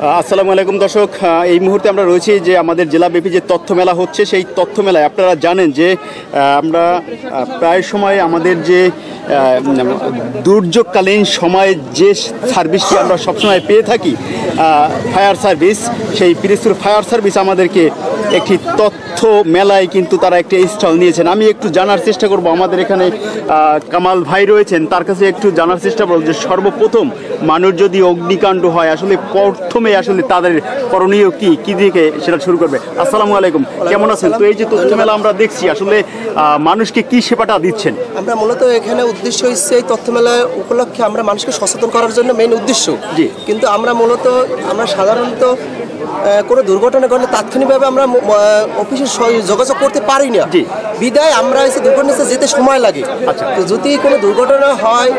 আসসালামু আলাইকুম দর্শক, এই মুহূর্তে আমরা রয়েছি যে আমাদের জেলাব্যাপী যে তথ্য মেলা হচ্ছে সেই তথ্য মেলায় আপনারা জানেন যে আমরা প্রায় সময় আমাদের যে দুর্যোগকালীন সময়ে যে সার্ভিসটি আমরা সবসময় পেয়ে থাকি ফায়ার সার্ভিস, সেই পিরোজপুর ফায়ার সার্ভিস আমাদেরকে একটি তথ্য মেলায় কিন্তু তারা একটা স্টল নিয়েছেন। আমি একটু জানার চেষ্টা করব, আমাদের এখানে কামাল ভাই রয়েছেন, তার কাছে একটু জানার চেষ্টা করব যে সর্বপ্রথম মানুষ যদি অগ্নিকাণ্ড হয় আসলে প্রথমে আসলে তাদের করণীয় কি দিকে সেটা শুরু করবে। আসসালামু আলাইকুম, কেমন আছেন? তো এই যে তথ্য মেলা আমরা দেখছি, আসলে মানুষকে কি সেবাটা দিচ্ছেন? আমরা মূলত এখানে উদ্দেশ্য হচ্ছে এই তথ্য মেলা উপলক্ষে আমরা মানুষকে সচেতন করার জন্য মেইন উদ্দেশ্য। জি, কিন্তু আমরা সাধারণত কোনো দুর্ঘটনা ঘটলে তাৎক্ষণিকভাবে আমরা অফিসে যোগাযোগ করতে পারি না, বিদায় আমরা এসে দুর্ঘটনা যেতে সময় লাগে। তো যদি কোনো দুর্ঘটনা হয়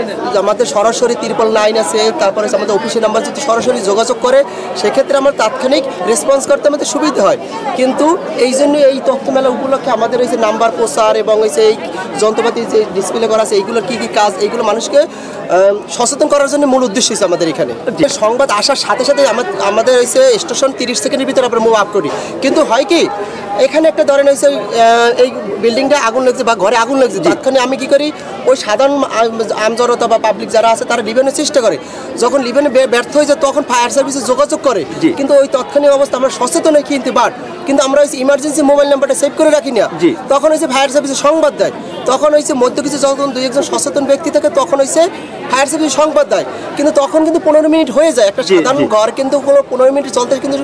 আমাদের সরাসরি 999 আছে, তারপরে আমাদের অফিসের নাম্বার যদি সরাসরি যোগাযোগ করে সেক্ষেত্রে আমার তাৎক্ষণিক রেসপন্স করতে আমাদের সুবিধা হয়। কিন্তু এই জন্য এই তথ্য মেলা উপলক্ষে আমাদের এই যে নাম্বার প্রচার এবং এই যন্ত্রপাতি যে ডিসপ্লে করা আছে এইগুলোর কী কাজ, এইগুলো মানুষকে সচেতন করার জন্য মূল উদ্দেশ্য হচ্ছে আমাদের এখানে। সংবাদ আসার সাথে সাথে আমাদের হচ্ছে স্টেশন 30 সেকেন্ডের ভিতরে আমরা মুভ আপ করি। কিন্তু হয় কি, এখানে একটা ধরেন হচ্ছে এই বিল্ডিংটা আগুন লাগছে বা ঘরে আগুন লাগছে, তাৎক্ষণিক আমি কি করি, ওই সাধারণ আমজনতা বা পাবলিক যারা আছে তারা লিভেনের চেষ্টা করে, যখন লিভেনে ব্যর্থ হয়ে যায় তখন ফায়ার সার্ভিসে যোগাযোগ করে। কিন্তু ওই তাৎক্ষণিক অবস্থা আমরা সচেতন হই, কিন্তু আমরা হচ্ছে ইমার্জেন্সি মোবাইল নাম্বারটা সেভ করে রাখি না, তখন হচ্ছে ফায়ার সার্ভিসে সংবাদ দেয়। তখন হচ্ছে মধ্য কিছু যখন 2-1 সচেতন ব্যক্তি থাকে তখন হচ্ছে ফায়ার সার্ভিস সংবাদ দেয়। কিন্তু তখন কিন্তু 15 মিনিট হয়ে যায়, একটা সাধারণ ঘর কিন্তু 15 মিনিট চলতে কিন্তু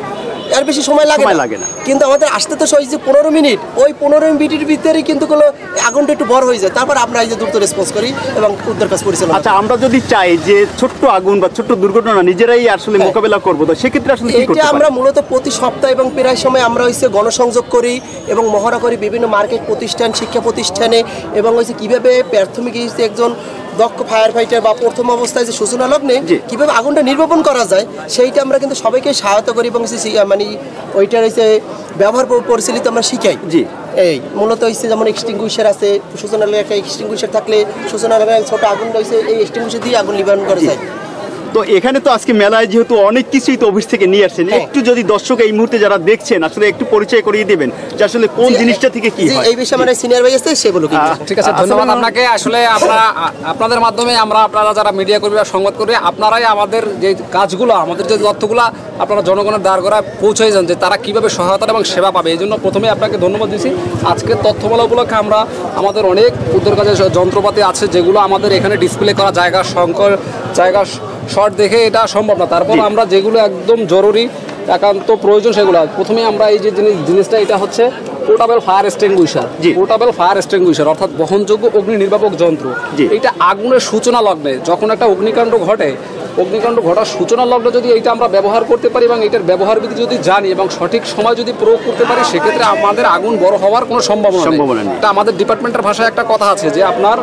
এর বেশি সময় লাগে না। কিন্তু আমাদের আসতে তো যে 15 মিনিট, ওই 15 মিনিটের ভিতরেই কিন্তু কোনো আগুনটা একটু বড় হয়ে যায়, তারপর আমরা এই যে দ্রুত রেসপন্স করি এবং উদ্ধার কাজ পরিচালনা। আচ্ছা, আমরা যদি চাই যে ছোট্ট আগুন বা ছোট্ট দুর্ঘটনা নিজেরাই আসলে মোকাবেলা করবো, তো সেক্ষেত্রে আসলে কি করতে পারি? আমরা মূলত প্রতি সপ্তাহে এবং প্রায় সময় আমরা হচ্ছে গণসংযোগ করি এবং মহড়া করি বিভিন্ন মার্কেট প্রতিষ্ঠান, শিক্ষা প্রতিষ্ঠানে, এবং হচ্ছে কীভাবে প্রাথমিক একজন দক্ষ ফায়ার ফাইটার বা প্রথম অবস্থায় যে সূচনা লগ্নে কীভাবে আগুনটা নির্বাপন করা যায় সেইটা আমরা কিন্তু সবাইকে সহায়তা করি এবং মানে ওইটার হচ্ছে ব্যবহার পরিচালিত আমরা শিখাই। এই মূলত হচ্ছে যেমন এক্সটিংগুইশার আছে, সূচনা লগ্নে একটা এক্সটিংগুইশার থাকলে সূচনা লগ্নে ছোটো আগুন রয়েছে, এই এক্সটিংগুইশার দিয়ে আগুন নিবারণ করা যায়। তো এখানে তো আজকে মেলায় যেহেতু অনেক কিছুই তো অফিস থেকে নিয়ে আসছেন, একটু যদি দর্শক এই মুহূর্তে যারা দেখছেন আসলে একটু পরিচয় করিয়ে দেবেন যে আসলে কোন জিনিসটা থেকে কি হয়। এই বিষয়ে আমার সিনিয়র ভাই আছে, সেগুলো ঠিক আছে। ধন্যবাদ আপনাকে। আসলে আপনাদের মাধ্যমে আপনারা যারা মিডিয়া কর্মী বা সংবাদ কর্মী, আপনারাই আমাদের যে কাজগুলো, আমাদের যে তথ্যগুলো আপনারা জনগণের দ্বার করা পৌঁছে যান যে তারা কীভাবে সহায়তা এবং সেবা পাবে। এই জন্য প্রথমে আপনাকে ধন্যবাদ দিচ্ছি। আজকে তথ্যমেলা উপলক্ষে আমরা আমাদের অনেক উদ্ধার কাজের যন্ত্রপাতি আছে যেগুলো আমাদের এখানে ডিসপ্লে করা জায়গা শর্ট দেখে এটা সম্ভব না, তারপর আমরা যেগুলো একদম জরুরি একান্ত প্রয়োজন সেগুলো প্রথমে আমরা এই যে জিনিসটা, এটা হচ্ছে portable fire extinguisher. Portable fire extinguisher অর্থাৎ বহনযোগ্য অগ্নি নির্বাপক যন্ত্র। এটা আগুনের সূচনা লগ্নে যখন একটা অগ্নিকাণ্ড ঘটার সূচনা লগ্নে যদি এইটা আমরা ব্যবহার করতে পারি এবং এটার ব্যবহার বিধি যদি জানি এবং সঠিক সময় যদি প্রয়োগ করতে পারি, সেক্ষেত্রে আমাদের আগুন বড় হওয়ার কোনো সম্ভাবনা নেই। এটা আমাদের ডিপার্টমেন্টের ভাষায় একটা কথা আছে যে আপনার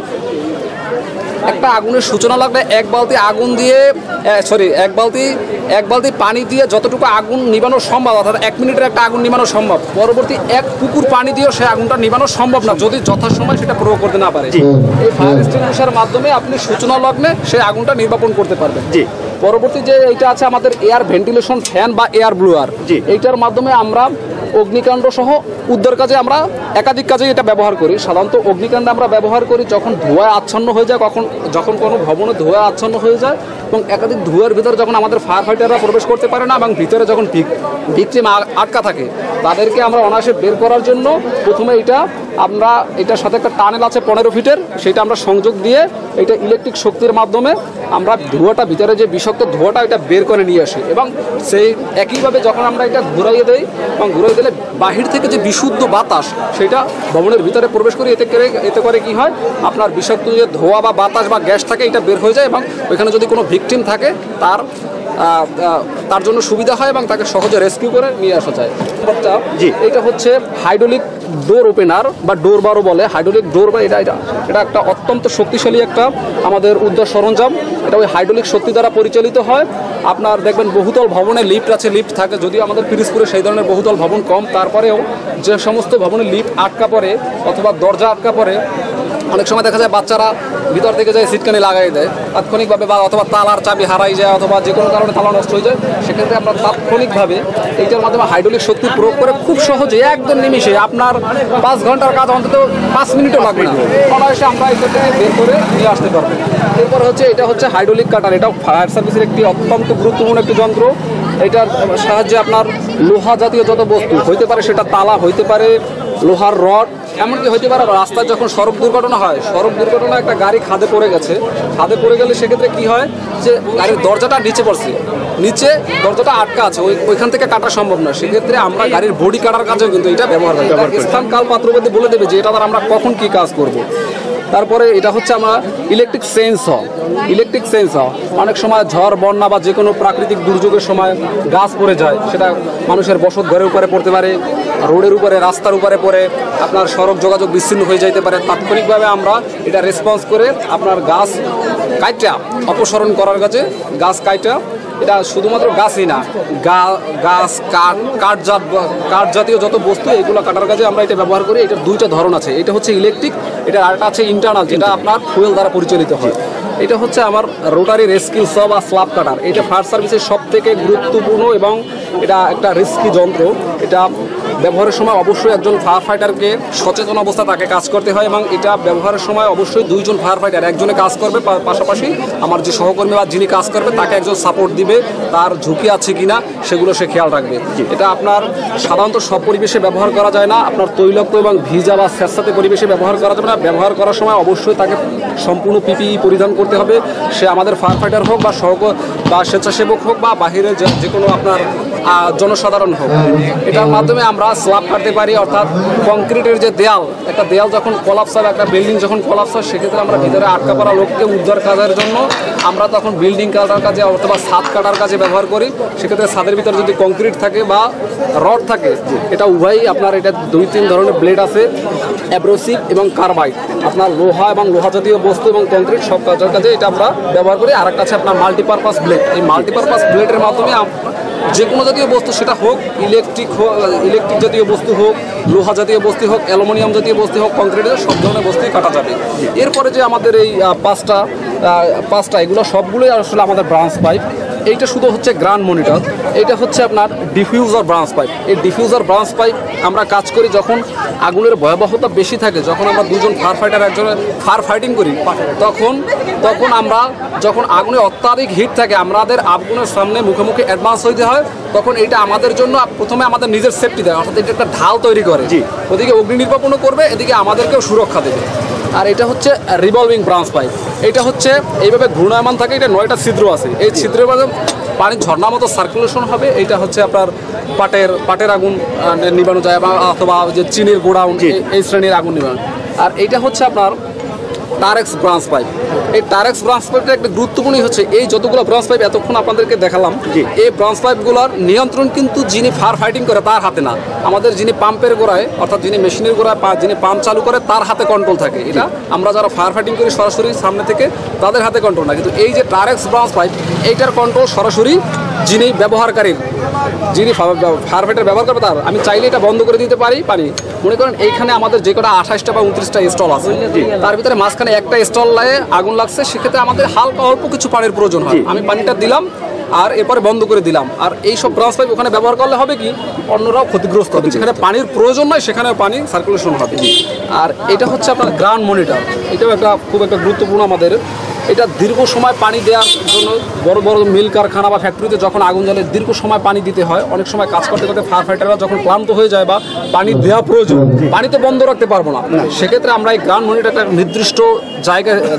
একটা আগুনের সূচনা লাগলে এক বালতি পানি দিয়ে যতটুকু আগুন নিবানো সম্ভব, অর্থাৎ 1 মিনিটের একটা আগুন নিবানো সম্ভব, পরবর্তী 1 পুকুর পানি দিয়েও সেই আগুনটা নিবানো সম্ভব না যদি যথাসময় সেটা প্রয়োগ করতে না পারে। এই ফায়ার এক্সটিংগুইশার মাধ্যমে আপনি সূচনা লগ্নে সেই আগুনটা নির্বাপন করতে পারবেন। পরবর্তী যে এইটা আছে আমাদের এয়ার ভেন্টিলেশন ফ্যান বা এয়ার ব্লোয়ার, এইটার মাধ্যমে আমরা অগ্নিকাণ্ড সহ উদ্ধার কাজে আমরা একাধিক কাজে এটা ব্যবহার করি। সাধারণত অগ্নিকাণ্ডে আমরা ব্যবহার করি যখন ধোঁয়ায় আচ্ছন্ন হয়ে যায়, যখন কোনো ভবনে ধোঁয়ায় আচ্ছন্ন হয়ে যায় এবং একাধিক ধোঁয়ার ভিতরে যখন আমাদের ফায়ার ফাইটাররা প্রবেশ করতে পারে না এবং ভিতরে যখন ভিকটিম আটকা থাকে, তাদেরকে আমরা অনায়াসে বের করার জন্য প্রথমে এটার সাথে একটা টানেল আছে 15 ফিটের, সেটা আমরা সংযোগ দিয়ে এটা ইলেকট্রিক শক্তির মাধ্যমে আমরা ধোঁয়াটা, ভিতরে যে বিষাক্ত ধোঁয়াটা এটা বের করে নিয়ে আসি এবং সেই একইভাবে যখন আমরা এটা ঘুরাইয়ে দিই এবং ঘুরাইয়ে দিলে বাহির থেকে যে বিশুদ্ধ বাতাস সেটা ভবনের ভিতরে প্রবেশ করে এতে করে কি হয়, আপনার বিষাক্ত যে ধোঁয়া বা বাতাস বা গ্যাস থাকে এটা বের হয়ে যায় এবং ওইখানে যদি কোনো ভিকটিম থাকে তার জন্য সুবিধা হয় এবং তাকে সহজে রেস্কিউ করে নিয়ে আসা যায়। এটা হচ্ছে হাইড্রোলিক ডোর ওপেনার বা ডোর বারও বলে, হাইড্রোলিক ডোর বা এটা একটা অত্যন্ত শক্তিশালী একটা আমাদের উদ্ধার সরঞ্জাম। এটা ওই হাইড্রোলিক শক্তি দ্বারা পরিচালিত হয়। আপনার দেখবেন বহুতল ভবনে লিফট আছে, লিফট থাকে, যদিও আমাদের পিরোজপুরে সেই ধরনের বহুতল ভবন কম, তারপরেও যে সমস্ত ভবনে লিফট আটকা পড়ে অথবা দরজা আটকা পড়ে অনেক সময় দেখা যায় বাচ্চারা ভিতর থেকে যায় সিটকানি লাগাই দেয় তাৎক্ষণিকভাবে, বা অথবা তালার চাবি হারাই যায়, অথবা যে কোনো কারণে তালা নষ্ট হয়ে যায়। সেক্ষেত্রে আমরা তাৎক্ষণিকভাবে এইটার মাধ্যমে হাইড্রোলিক শক্তি প্রয়োগ করে খুব সহজে একদম নিমিশে আপনার 5 ঘন্টার কাজ অন্তত 5 মিনিটও লাগবে না, অনায়াসে আমরা এটা থেকে বের করে নিয়ে আসতে পারবো। এরপর হচ্ছে এটা হচ্ছে হাইড্রোলিক কাটার। এটাও ফায়ার সার্ভিসের একটি অত্যন্ত গুরুত্বপূর্ণ একটি যন্ত্র। এটার সাহায্যে আপনার লোহা জাতীয় যত বস্তু হইতে পারে, সেটা তালা হইতে পারে, লোহার রড, এমনকি হইতে পারে রাস্তায় যখন সড়ক দুর্ঘটনা হয়, সড়ক দুর্ঘটনা একটা গাড়ি খাদে পড়ে গেছে, খাদে পড়ে গেলে সেক্ষেত্রে কি হয় যে গাড়ির দরজাটা নিচে পড়ছে, নিচে দরজাটা আটকা আছে, ওইখান থেকে কাটা সম্ভব না। সেক্ষেত্রে আমরা গাড়ির বডি কাটার কাজেও কিন্তু এটা ব্যবহার করি। স্থান কাল পাত্রভেদে বলে দেবে যে এটা দ্বারা আমরা কখন কি কাজ করব। তারপরে এটা হচ্ছে আমরা ইলেকট্রিক সেন্সর। ইলেকট্রিক সেন্সর অনেক সময় ঝড় বন্যা বা যে কোনো প্রাকৃতিক দুর্যোগের সময় গাছ পড়ে যায়, সেটা মানুষের বসত ঘরের উপরে পড়তে পারে, রোডের উপরে, রাস্তার উপরে পড়ে আপনার সড়ক যোগাযোগ বিচ্ছিন্ন হয়ে যাইতে পারে। তাৎক্ষণিকভাবে আমরা এটা রেসপন্স করে আপনার গাছ কাইটা অপসারণ করার কাজে গাছ কাইটা, এটা শুধুমাত্র গাছই না, গাছ কাঠ জাতীয় যত বস্তু এগুলো কাটার কাজে আমরা এটা ব্যবহার করি। এটার 2টা ধরন আছে, এটা হচ্ছে ইলেকট্রিক, এটা আরেকটা আছে ইন্টারনাল, যেটা আপনার ফুয়েল দ্বারা পরিচালিত হয়। এটা হচ্ছে আমার রোটারি রেস্কিউ স বা স্ল্যাব কাটার। এটা ফায়ার সার্ভিসের সব থেকে গুরুত্বপূর্ণ এবং এটা একটা রিস্কি যন্ত্র। এটা ব্যবহারের সময় অবশ্যই একজন ফায়ার ফাইটারকে সচেতন অবস্থা তাকে কাজ করতে হয়, এবং এটা ব্যবহারের সময় অবশ্যই 2 জন ফায়ার ফাইটার, একজনে কাজ করবে, পাশাপাশি আমার যে সহকর্মী বা যিনি কাজ করবে তাকে একজন সাপোর্ট দিবে, তার ঝুঁকি আছে কিনা সেগুলো সে খেয়াল রাখবে। এটা আপনার সাধারণত সব পরিবেশে ব্যবহার করা যায় না, আপনার তৈলাক্ত এবং ভিজা বা স্যাঁতস্যাঁতে পরিবেশে ব্যবহার করা যাবে না। ব্যবহার করার সময় অবশ্যই তাকে সম্পূর্ণ পিপিই পরিধান করতে হবে, সে আমাদের ফায়ার ফাইটার হোক বা স্বেচ্ছাসেবক হোক বা বাহিরে যে কোনো আপনার জনসাধারণ হোক। এটার মাধ্যমে আমরা স্ল্যাব কাটতে পারি, অর্থাৎ কংক্রিটের যে দেয়াল, একটা দেয়াল যখন কলাপস হয়, একটা বিল্ডিং যখন কলাপস হয়, সেক্ষেত্রে আমরা ভিতরে আটকা পড়া লোককে উদ্ধার কাজের জন্য আমরা তখন বিল্ডিং কাটার কাজে অথবা ছাদ কাটার কাজে ব্যবহার করি। সেক্ষেত্রে ছাদের ভিতরে যদি কংক্রিট থাকে বা রড থাকে, এটা উভয়ই আপনার, এটা 2-3 ধরনের ব্লেড আছে, অ্যাব্রোসিভ এবং কার্বাইড। আপনার লোহা এবং লোহা জাতীয় বস্তু এবং কংক্রিট সব কাজের কাজে এটা আমরা ব্যবহার করি। আর একটা আছে আপনার মাল্টিপারপাস ব্লেড। এই মাল্টিপারপাস ব্লেডের মাধ্যমে যে কোনো জাতীয় বস্তু, সেটা হোক ইলেকট্রিক জাতীয় বস্তু হোক, লোহা জাতীয় বস্তু হোক, অ্যালুমিনিয়াম জাতীয় বস্তু হোক, কংক্রিটের সব ধরনের বস্তুই কাটা যাবে। এরপরে যে আমাদের এই পাঁচটা এগুলো সবগুলোই আসলে আমাদের ব্রাঞ্চ পাইপ। এইটা শুধু হচ্ছে গ্রাউন্ড মনিটর, এইটা হচ্ছে আপনার ডিফিউজার ব্রাঞ্চ পাইপ। এই ডিফিউজার ব্রাঞ্চ পাইপ আমরা কাজ করি যখন আগুনের ভয়াবহতা বেশি থাকে, যখন আমরা 2 জন ফায়ার ফাইটার একজনে ফায়ার ফাইটিং করি, তখন আমরা যখন আগুনে অত্যাধিক হিট থাকে, আমাদের আগুনের সামনে মুখে অ্যাডভান্স হইতে হয়, তখন এইটা আমাদের জন্য প্রথমে আমাদের নিজের সেফটি দেয়, অর্থাৎ এটা একটা ঢাল তৈরি করে, ওদিকে অগ্নি নির্বাপনও করবে, এদিকে আমাদেরকেও সুরক্ষা দেবে। আর এটা হচ্ছে রিভলভিং ব্রাঞ্চ পাইপ। এটা হচ্ছে এইভাবে ঘূর্ণায়মান থাকে, এটা 9টা ছিদ্র আছে, এই ছিদ্রের মাধ্যমে পানির ঝর্ণার মতো সার্কুলেশন হবে। এইটা হচ্ছে আপনার পাটের আগুন নিবানো যায়, অথবা যে চিনির গোডাউন, এই শ্রেণীর আগুন নিবানো। আর এইটা হচ্ছে আপনার টারেক্স ব্রাঞ্চ পাইপ। এই টারেক্স ব্রাঞ্চ পাইপটা একটা গুরুত্বপূর্ণ হচ্ছে, এই যতগুলো ব্রাঞ্চ পাইপ এতক্ষণ আপনাদেরকে দেখালাম, এই ব্রাঞ্চ পাইপগুলোর নিয়ন্ত্রণ কিন্তু যিনি ফায়ার ফাইটিং করে তার হাতে না, আমাদের যিনি পাম্পের গোড়ায়, অর্থাৎ যিনি মেশিনের গোড়ায় যিনি পাম্প চালু করে তার হাতে কন্ট্রোল থাকে। এটা আমরা যারা ফায়ার ফাইটিং করি সরাসরি সামনে থেকে তাদের হাতে কন্ট্রোল না, কিন্তু এই যে টারেক্স ব্রাঞ্চ পাইপ, এইটার কন্ট্রোল সরাসরি যিনি ব্যবহারকারীর, যিনি ফায়ার ফাইটার ব্যবহার করবে তার। আমি চাইলে এটা বন্ধ করে দিতে পারি পানি। মনে করেন এইখানে আমাদের যে কটা 28টা বা 29টা স্টল আছে, তার ভিতরে মাঝখানে একটা স্টল লাগে আগুন লাগছে, সেক্ষেত্রে আমাদের হালকা অল্প কিছু পানির প্রয়োজন হয়, আমি পানিটা দিলাম আর এরপরে বন্ধ করে দিলাম। আর এই সব ব্রাঞ্চ পাইপ ওখানে ব্যবহার করলে হবে কি, অন্যরাও ক্ষতিগ্রস্ত হবে, যেখানে পানির প্রয়োজন নয় সেখানে পানি সার্কুলেশন হবে। আর এটা হচ্ছে আপনার গ্রাউন্ড মনিটর, এটাও খুব একটা গুরুত্বপূর্ণ আমাদের। এটা দীর্ঘ সময় পানি দেওয়ার জন্য বড় বড় মিল কারখানা বা ফ্যাক্টরিতে যখন আগুন জ্বলে দীর্ঘ সময় পানি দিতে হয়, অনেক সময় কাজ করতে করতে ফায়ার ফাইটাররা যখন ক্লান্ত হয়ে যায় বা পানি দেওয়া প্রয়োজন, পানিতে বন্ধ রাখতে পারবো না, সেক্ষেত্রে আমরা এই গ্রাউন্ড মনিটর একটা নির্দিষ্ট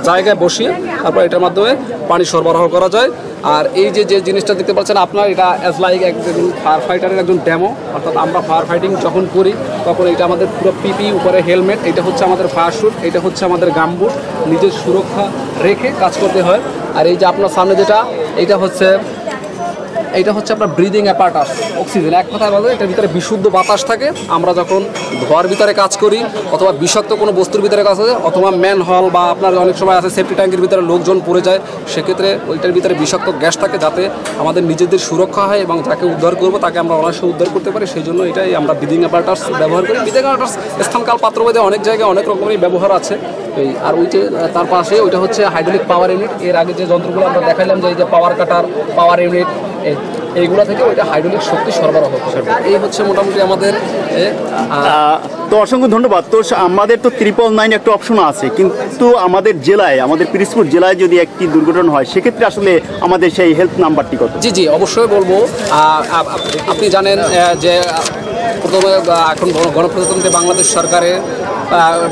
জায়গায় বসিয়ে তারপর এটার মাধ্যমে পানি সরবরাহ করা যায়। আর এই যে জিনিসটা দেখতে পাচ্ছেন আপনার, এটা অ্যাজ লাইক একজন ফায়ার ফাইটারের একজন ডেমো, অর্থাৎ আমরা ফায়ার ফাইটিং যখন করি তখন এটা আমাদের পুরো পিপি, উপরে হেলমেট, এটা হচ্ছে আমাদের ফায়ার স্যুট, এটা হচ্ছে আমাদের গামবুট, নিজের সুরক্ষা রেখে কাজ করতে হয়। আর এই যে আপনার সামনে যেটা, এইটা হচ্ছে আপনার ব্রিদিং অ্যাপারেটাস, অক্সিজেন। এক কথায় বলতে এটার ভিতরে বিশুদ্ধ বাতাস থাকে। আমরা যখন ধোয়ার ভিতরে কাজ করি অথবা বিষাক্ত কোনো বস্তুর ভিতরে কাজ করে, অথবা ম্যান হল বা আপনার অনেক সময় আছে সেফটি ট্যাঙ্কের ভিতরে লোকজন পড়ে যায়, সেক্ষেত্রে ওইটার ভিতরে বিষাক্ত গ্যাস থাকে, যাতে আমাদের নিজেদের সুরক্ষা হয় এবং যাকে উদ্ধার করবো তাকে আমরা অনায়াসে উদ্ধার করতে পারি। সেই জন্য এটাই আমরা ব্রিদিং অ্যাপারেটাস ব্যবহার করি। ব্রিদিং অ্যাপারেটাস স্থানকাল পাত্রভেদে অনেক জায়গায় অনেক রকমেরই ব্যবহার আছে। এই আর ওইটা তার পাশে ওইটা হচ্ছে হাইড্রোলিক পাওয়ার ইউনিট। এর আগে যে যন্ত্রগুলো আমরা দেখাইলাম যে এই যে পাওয়ার কাটার, পাওয়ার ইউনিট, এইগুলো থেকে ওইটা হাইড্রোলিক শক্তি সরবরাহ করছে। এই হচ্ছে মোটামুটি আমাদের। তো অসংখ্য ধন্যবাদ। তো আমাদের তো 999 একটা অপশন আছে, কিন্তু আমাদের জেলায়, আমাদের পিরোজপুর জেলায় যদি একটি দুর্ঘটনা হয় সেক্ষেত্রে আসলে আমাদের সেই হেল্প নাম্বারটি কত? জি জি অবশ্যই বলবো। আপনি জানেন যে প্রথমে এখন গণপ্রজাতন্ত্রী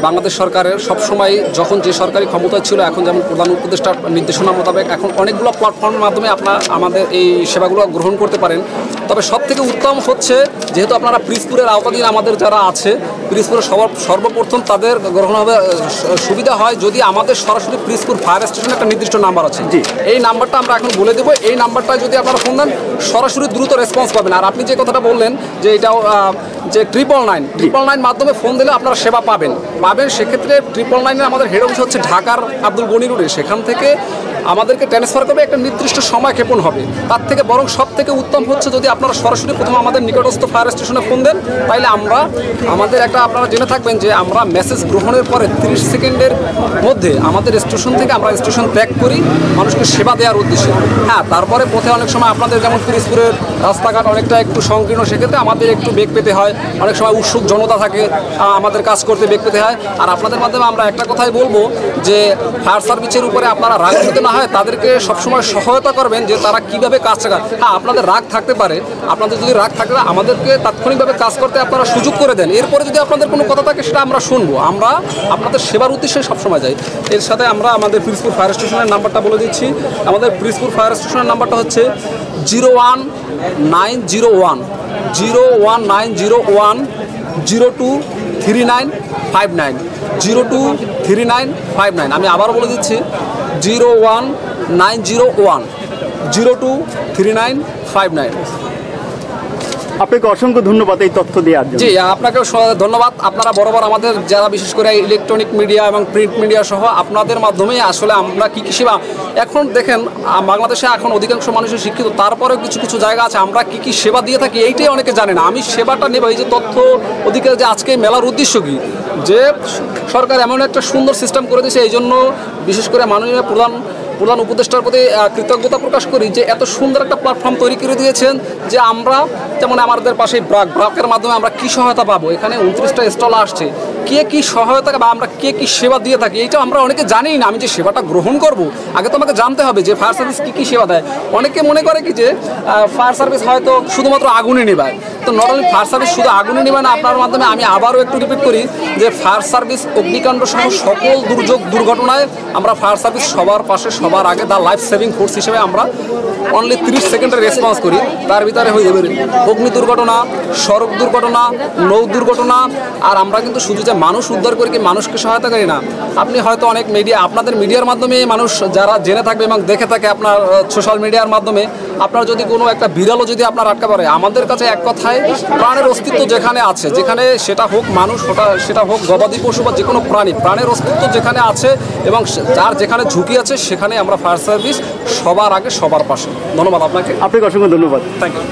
বাংলাদেশ সরকারের সবসময় যখন যে সরকারি ক্ষমতা ছিল, এখন যেমন প্রধান উপদেষ্টার নির্দেশনা মোতাবেক এখন অনেকগুলো প্ল্যাটফর্মের মাধ্যমে আমাদের এই সেবাগুলো গ্রহণ করতে পারেন। তবে সব থেকে উত্তম হচ্ছে যেহেতু আপনারা পিরোজপুরের আওতাধীন আমাদের যারা আছে, পিরোজপুরের সর্বপ্রথম তাদের গ্রহণ হবে সুবিধা হয় যদি আমাদের সরাসরি পিরোজপুর ফায়ার স্টেশনে একটা নির্দিষ্ট নাম্বার আছে। জি, এই নাম্বারটা আমরা এখন বলে দেবো। এই নাম্বারটা যদি আপনারা ফোন দেন সরাসরি দ্রুত রেসপন্স পাবেন। আর আপনি যে কথাটা বললেন যে এটাও যে 999 মাধ্যমে ফোন দিলে আপনারা সেবা পাবেন। সেক্ষেত্রে 999 আমাদের হেড অফিস হচ্ছে ঢাকার আব্দুল গনি রোডে। সেখান থেকে আমাদেরকে ট্রান্সফার করবে, একটা নির্দিষ্ট সময় ক্ষেপণ হবে। তার থেকে বরং সব থেকে উত্তম হচ্ছে যদি আপনারা সরাসরি প্রথম আমাদের নিকটস্থ ফায়ার স্টেশনে ফোন দেন, তাইলে আমাদের একটা আপনারা জেনে থাকবেন যে আমরা মেসেজ গ্রহণের পরে 30 সেকেন্ডের মধ্যে আমাদের স্টেশন থেকে আমরা স্টেশন ত্যাগ করি মানুষকে সেবা দেওয়ার উদ্দেশ্যে। হ্যাঁ, তারপরে পথে অনেক সময় আপনাদের যেমন পিরোজপুরের রাস্তাঘাট অনেকটা একটু সংকীর্ণ, সেক্ষেত্রে আমাদের একটু বেগ পেতে হয়। অনেক সময় উৎসুক জনতা থাকে, আমাদের কাজ করতে বেগ পেতে হয়। আর আপনাদের মাধ্যমে আমরা একটা কথাই বলবো যে ফায়ার সার্ভিসের উপরে আপনারা রাগান্বিত না হয়, তাদেরকে সবসময় সহায়তা করবেন যে তারা কিভাবে কাজ করে। হ্যাঁ, আপনাদের রাগ থাকতে পারে, আপনাদের যদি রাগ থাকে আমাদেরকে তাৎক্ষণিকভাবে কাজ করতে আপনারা সুযোগ করে দেন। এরপরে যদি আপনাদের কোনো কথা থাকে সেটা আমরা শুনবো। আমরা আপনাদের সেবার উদ্দেশ্যে সবসময় যাই। এর সাথে আমরা আমাদের পিরোজপুর ফায়ার স্টেশনের নাম্বারটা বলে দিচ্ছি। আমাদের পিরোজপুর ফায়ার স্টেশনের নাম্বারটা হচ্ছে 01901 023959 023959। আমি আবারও বলে দিচ্ছি 01901 023959। আপনাকে অসংখ্য ধন্যবাদ এই তথ্য দেওয়ার জন্য। জি, আপনাকেও ধন্যবাদ। আপনারা বরাবর আমাদের যারা বিশেষ করে ইলেকট্রনিক মিডিয়া এবং প্রিন্ট মিডিয়া সহ আপনাদের মাধ্যমেই আসলে আমরা কী সেবা, এখন দেখেন বাংলাদেশে এখন অধিকাংশ মানুষের শিক্ষিত, তারপরেও কিছু কিছু জায়গা আছে আমরা কী সেবা দিয়ে থাকি এইটাই অনেকে জানে না। আমি সেবাটা নেব, এই যে তথ্য অধিকার যে আজকে মেলার উদ্দেশ্য কী, যে সরকার এমন একটা সুন্দর সিস্টেম করে দিয়েছে, এই জন্য বিশেষ করে মাননীয় প্রধান উপদেষ্টার প্রতি কৃতজ্ঞতা প্রকাশ করি যে এত সুন্দর একটা প্ল্যাটফর্ম তৈরি করে দিয়েছেন যে আমরা যেমন আমাদের পাশে ব্রাকের মাধ্যমে আমরা কী সহায়তা পাবো। এখানে 29টা স্টল আসছে, কে কী সহায়তা বা আমরা কে কী সেবা দিয়ে থাকি এইটা আমরা অনেকে জানি না। আমি যে সেবাটা গ্রহণ করব আগে তো আমাকে জানতে হবে যে ফায়ার সার্ভিস কী সেবা দেয়। অনেকে মনে করে কি যে ফায়ার সার্ভিস হয়তো শুধুমাত্র আগুনে নেবায়, তো নট অনলি ফায়ার সার্ভিস শুধু আগুনে নেবে না। আপনার মাধ্যমে আমি আবারও একটু রিপিট করি যে ফায়ার সার্ভিস অগ্নিকাণ্ড সহ সকল দুর্ঘটনায় আমরা ফায়ার সার্ভিস সবার পাশে সবার আগে দা লাইফ সেভিং ফোর্স হিসেবে আমরা অনলি 30 সেকেন্ডের রেসপন্স করি। তার ভিতরে হয়ে যাবে অগ্নি দুর্ঘটনা, সড়ক দুর্ঘটনা, নৌ দুর্ঘটনা। আর আমরা কিন্তু শুধু যে মানুষ উদ্ধার করি কি মানুষকে সহায়তা করি না। আপনি হয়তো অনেক আপনাদের মিডিয়ার মাধ্যমে মানুষ যারা জেনে থাকবে এবং দেখে থাকে আপনার সোশ্যাল মিডিয়ার মাধ্যমে, আপনার যদি কোনো একটা বিড়ালও যদি আপনার আটকা পড়ে, আমাদের কাছে এক কথায় প্রাণের অস্তিত্ব যেখানে আছে, যেখানে সেটা হোক মানুষ, সেটা হোক গবাদি পশু বা যে কোনো প্রাণের অস্তিত্ব যেখানে আছে এবং যার যেখানে ঝুঁকি আছে সেখানে আমরা ফায়ার সার্ভিস সবার আগে সবার পাশে। ধন্যবাদ আপনাকে। আপনাকে অসংখ্য ধন্যবাদ। Thank you.